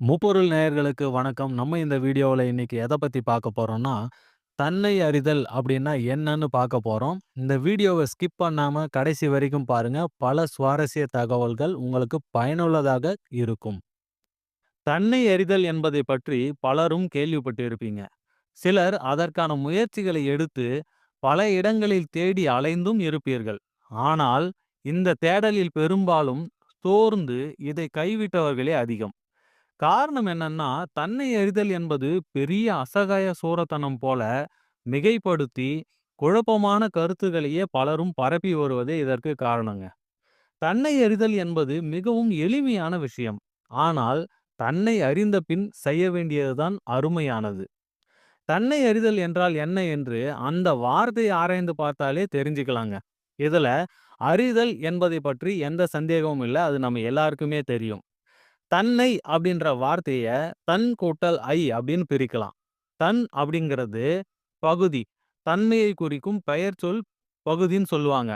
முப்பொருள் நேயர்களுக்கு வணக்கம். நம்ம இந்த வீடியோவுல இன்னைக்கு எத பத்தி பார்க்க போறோம்னா, தன்னை அறிதல் அப்படின்னா என்னன்னு பார்க்க போறோம். இந்த வீடியோவ ஸ்கிப் பண்ணாம கடைசி வரைக்கும் பாருங்க. பல சுவாரஸ்ய தகவல்கள் உங்களுக்கு பயனுள்ளதாக இருக்கும். தன்னை அறிதல் என்பதை பற்றி பலரும் கேள்விப்பட்டிருப்பீங்க. சிலர் அதற்கான முயற்சிகளை எடுத்து பல இடங்களில் தேடி அலைந்தும் இருப்பீர்கள். ஆனால் இந்த தேடலில் பெரும்பாலும் சோர்ந்து இதை கைவிட்டவர்களே அதிகம். காரணம் என்னன்னா, தன்னை அறிதல் என்பது பெரிய அசகாய சோரத்தனம் போல மிகைப்படுத்தி, குழப்பமான கருத்துக்களையே பலரும் பரப்பி வருவதே இதற்கு காரணங்க. தன்னை அறிதல் என்பது மிகவும் எளிமையான விஷயம். ஆனால், தன்னை அறிந்த பின் செய்ய வேண்டியதுதான் அருமையானது. தன்னை அறிதல் என்றால் என்ன என்று அந்த வார்த்தையை ஆராய்ந்து பார்த்தாலே தெரிஞ்சுக்கலாங்க. இதுல அறிதல் என்பதை பற்றி எந்த சந்தேகமும் இல்ல. அது நம்ம எல்லாருக்குமே தெரியும். தன்னை அப்படின்ற வார்த்தைய தன் கூட்டல் ஐ அப்படின்னு பிரிக்கலாம். தன் அப்படிங்கிறது பகுதி. தன்மையை குறிக்கும் பெயர்ச்சொல் பகுதின்னு சொல்லுவாங்க.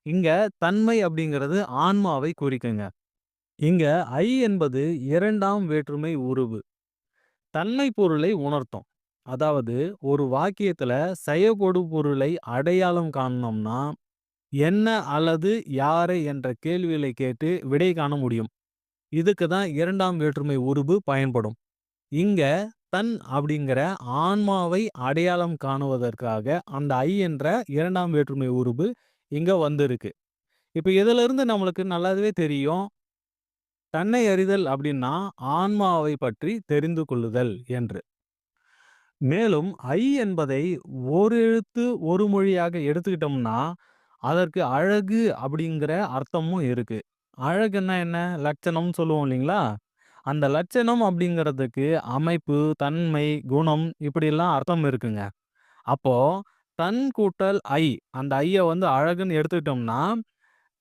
இங்க தன்மை அப்படிங்கிறது ஆன்மாவை குறிக்குங்க. இங்க ஐ என்பது 2ஆம் வேற்றுமை உருவு. தன்மை பொருளை உணர்த்தும். அதாவது ஒரு வாக்கியத்துல செயப்படு பொருளை அடையாளம் காணணும்னா, என்ன அல்லது யாரை என்ற கேள்விகளை கேட்டு விடை காண முடியும். இதுக்கு தான் 2ஆம் வேற்றுமை உருபு பயன்படும். இங்க தன் அப்படிங்கிற ஆன்மாவை அடையாளம் காணுவதற்காக அந்த ஐ என்ற 2ஆம் வேற்றுமை உருபு இங்க வந்திருக்கு. இப்ப இதிலிருந்து நம்மளுக்கு நல்லாவே தெரியும். தன்னை அறிதல் அப்படின்னா ஆன்மாவை பற்றி தெரிந்து கொள்ளுதல் என்று. மேலும் ஐ என்பதை ஒரு எழுத்து ஒரு மொழியாக எடுத்துக்கிட்டோம்னா, அதற்கு அழகு அப்படிங்கிற அர்த்தமும் இருக்கு. அழகுன்னா என்ன? லட்சணம்னு சொல்லுவோம் இல்லைங்களா? அந்த லட்சணம் அப்படிங்கிறதுக்கு அமைப்பு, தன்மை, குணம் இப்படிலாம் அர்த்தம் இருக்குங்க. அப்போ தன் கூட்டல் ஐ அந்த ஐய வந்து அழகுன்னு எடுத்துக்கிட்டோம்னா,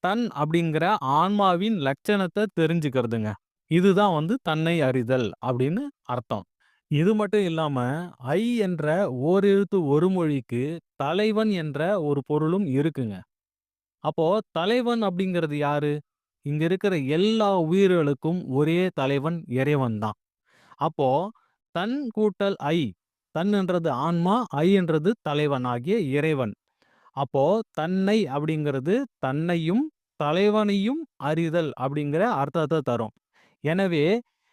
தன் அப்படிங்கிற ஆன்மாவின் லட்சணத்த தெரிஞ்சுக்கிறதுங்க. இதுதான் வந்து தன்னை அறிதல் அப்படின்னு அர்த்தம். இது மட்டும் இல்லாம, ஐ என்ற ஓரெழுத்து ஒரு மொழிக்கு தலைவன் என்ற ஒரு பொருளும் இருக்குங்க. அப்போ தலைவன் அப்படிங்கிறது யாரு? இங்க இருக்கிற எல்லா உயிர்களுக்கும் ஒரே தலைவன் இறைவன் தான். அப்போ தன் கூட்டல் ஐ. தன் என்றது ஆன்மா, ஐ என்றது தலைவனாகிய இறைவன். அப்போ தன்னை அப்படிங்கிறது தன்னையும், தலைவனையும் அறிதல் அப்படிங்கிற அர்த்தத்த தரும். எனவே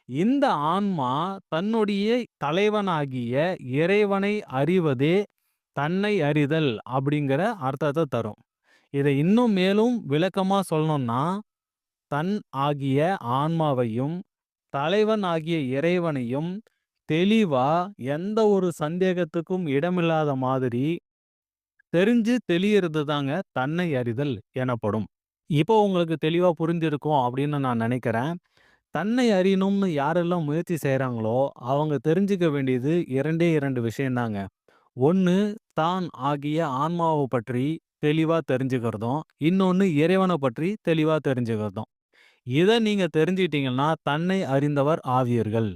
இந்த ஆன்மா தன்னுடைய தலைவனாகிய இறைவனை அறிவதே தன்னை அறிதல் அப்படிங்கிற அர்த்தத்த தரும். இதை இன்னும் மேலும் விளக்கமா சொல்லணும்னா, தன் ஆகிய ஆன்மாவையும், தலைவன் ஆகிய இறைவனையும் தெளிவா எந்த ஒரு சந்தேகத்துக்கும் இடமில்லாத மாதிரி தெரிஞ்சு தெளியறது தாங்க தன்னை அறிதல் எனப்படும். இப்போ உங்களுக்கு தெளிவா புரிந்திருக்கும் அப்படின்னு நான் நினைக்கிறேன். தன்னை அறியணும்னு யாரெல்லாம் முயற்சி செய்றாங்களோ, அவங்க தெரிஞ்சுக்க வேண்டியது 2டே 2 விஷயம் தாங்க. ஒண்ணு தான் ஆகிய ஆன்மாவ பற்றி தெளிவா தெரிஞ்சுக்கிறதும், இன்னொன்னு இறைவன பற்றி தெளிவா தெரிஞ்சுக்கிறதும். இத நீங்க தெரிஞ்சுக்கிட்டீங்கன்னா, தன்னை அறிந்தவர் ஆவீர்கள்.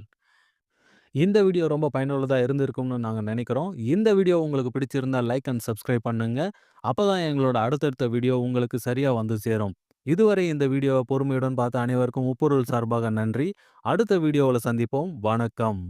இந்த வீடியோ ரொம்ப பயனுள்ளதா இருந்திருக்கும்னு நாங்க நினைக்கிறோம். இந்த வீடியோ உங்களுக்கு பிடிச்சிருந்தா லைக் அண்ட் சப்ஸ்கிரைப் பண்ணுங்க. அப்பதான் எங்களோட அடுத்தடுத்த வீடியோ உங்களுக்கு சரியா வந்து சேரும். இதுவரை இந்த வீடியோவ பொறுமையுடன் பார்த்த அனைவருக்கும் முப்பொருள் சார்பாக நன்றி. அடுத்த வீடியோவுல சந்திப்போம். வணக்கம்.